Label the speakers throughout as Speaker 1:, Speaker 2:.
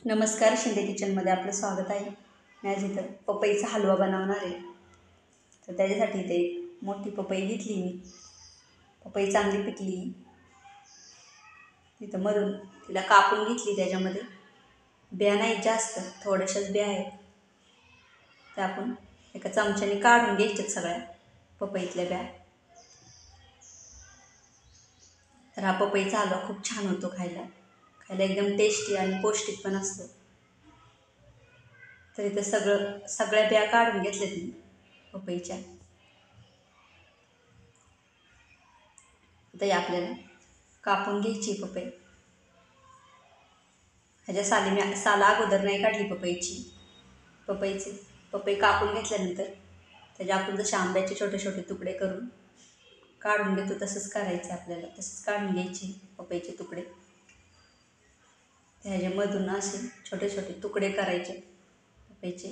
Speaker 1: नमस्कार, शिंदे किचनमध्ये आपलं स्वागत आहे. मी आज इथं पपईचा हलवा बनवणार आहे. तर त्याच्यासाठी इथे एक मोठी पपई घेतली मी. पपई चांगली पिकली. तिथं मधून तिला कापून घेतली. त्याच्यामध्ये बिया नाही जास्त, थोड्याशाच बिया आहेत. त्या आपण एका चमच्याने काढून घ्यायच्यात सगळ्या पपईतल्या बिया. तर हा पपईचा हलवा खूप छान होतो खायला एकदम टेस्टी आणि पौष्टिक पण असतो. तर इथं सगळ्या बिया काढून घेतल्यात मी पपईच्या. आता आपल्याला कापून घ्यायची पपई. ह्याच्या साला अगोदर नाही काढली पपई कापून घेतल्यानंतर त्याच्या आपण जसे आंब्याचे छोटे छोटे तुकडे करून काढून घेतो तसंच करायचं आपल्याला. तसंच काढून घ्यायचे पपईचे तुकडे. ह्याच्यामधून असे छोटे छोटे तुकडे करायचे पपईचे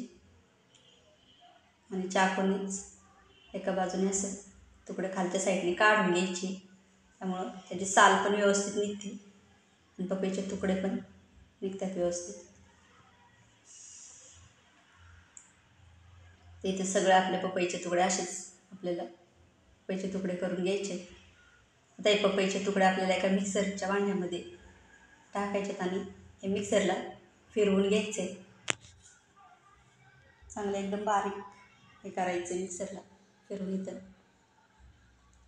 Speaker 1: आणि चाकूनेच एका बाजूने असं तुकडे खालच्या साईडने काढून घ्यायचे. त्यामुळं त्याची साल पण व्यवस्थित निघते आणि पपईचे तुकडे पण निघतात व्यवस्थित. ते इथे सगळे आपले पपईचे तुकडे असेच आपल्याला पपईचे तुकडे करून घ्यायचे. आता हे पपईचे तुकडे आपल्याला एका मिक्सरच्या भांड्यामध्ये टाकायचे आणि हे मिक्सरला फिरवून घ्यायचे. चांगलं एकदम बारीक हे करायचं मिक्सरला फिरवून.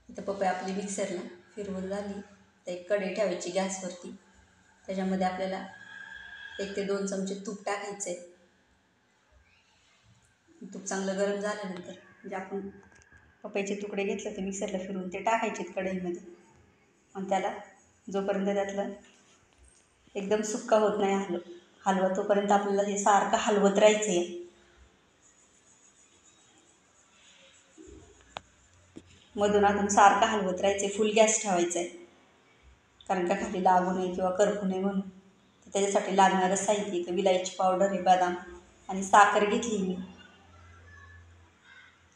Speaker 1: इथं पपई आपली मिक्सरला फिरवून झाली. तर एक कढई ठेवायची गॅसवरती. त्याच्यामध्ये आपल्याला 1 ते 2 चमचे तूप टाकायचं आहे. तूप चांगलं गरम झाल्यानंतर म्हणजे आपण पपईचे तुकडे घेतले ते मिक्सरला फिरवून ते टाकायचे कढईमध्ये. आणि त्याला जोपर्यंत त्यातलं एकदम सुक्का होत नाही हलवा तोपर्यंत आपल्याला हे सारखं हलवत राहायचं आहे. मधून अधून सारखं हलवत राहायचं. फुल गॅस ठेवायचा आहे, कारण का खाली लागू नये किंवा करपू नये म्हणून. तर त्याच्यासाठी लागणारं साहित्य इथं विलायची पावडर आहे, बदाम आणि साखर घेतली मी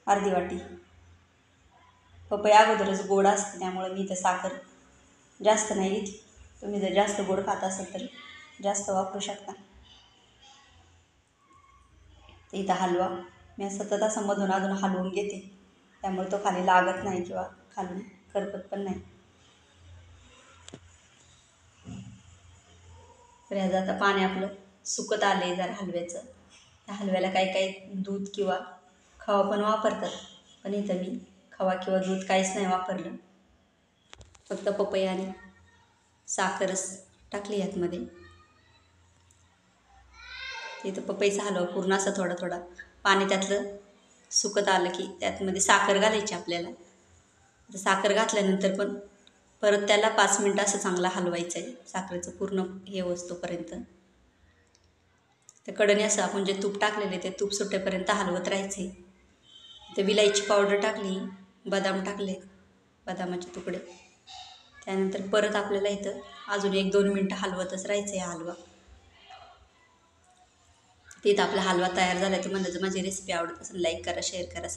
Speaker 1: अर्धी वाटी. पपई अगोदरच गोड असते त्यामुळे मी इथं साखर जास्त नाही घेतली. तुम्ही जर जास्त गोड खात असाल तर जास्त वापरू शकता. तर इथं हलवा मी सतत असं मधून अधून हलवून घेते, त्यामुळे तो खाली लागत नाही किंवा खाली करपत पण नाही. तर ह्याचं आता पाणी आपलं सुकत आलं आहे जरा हलव्याचं. त्या हलव्याला काही दूध किंवा खवा पण वापरतात, पण इथं मी खवा किंवा दूध काहीच नाही वापरलं. फक्त पपई आणि साखरच टाकली यातमध्ये. इथं पपईचा हलवा पूर्ण असं थोडा थोडा पाणी त्यातलं सुकत आलं की त्यातमध्ये साखर घालायची आपल्याला. तर साखर घातल्यानंतर पण परत त्याला 5 मिनटं असं चांगला हलवायचं आहे, साखरेचं पूर्ण हे होईपर्यंत. तर कडेने असं आपण जे तूप टाकलेले ते तूप सुटेपर्यंत हलवत राहायचे. इथं विलायची पावडर टाकली, बदाम टाकले, बदामाचे तुकडे. त्यानंतर परत आपल्याला इथं अजून 1-2 मिनटं हलवतच राहायचं आहे हलवा. तिथं आपला हलवा तयार झाला. तुम्हाला जर माझी रेसिपी आवडत असेल लाईक करा, शेअर करा.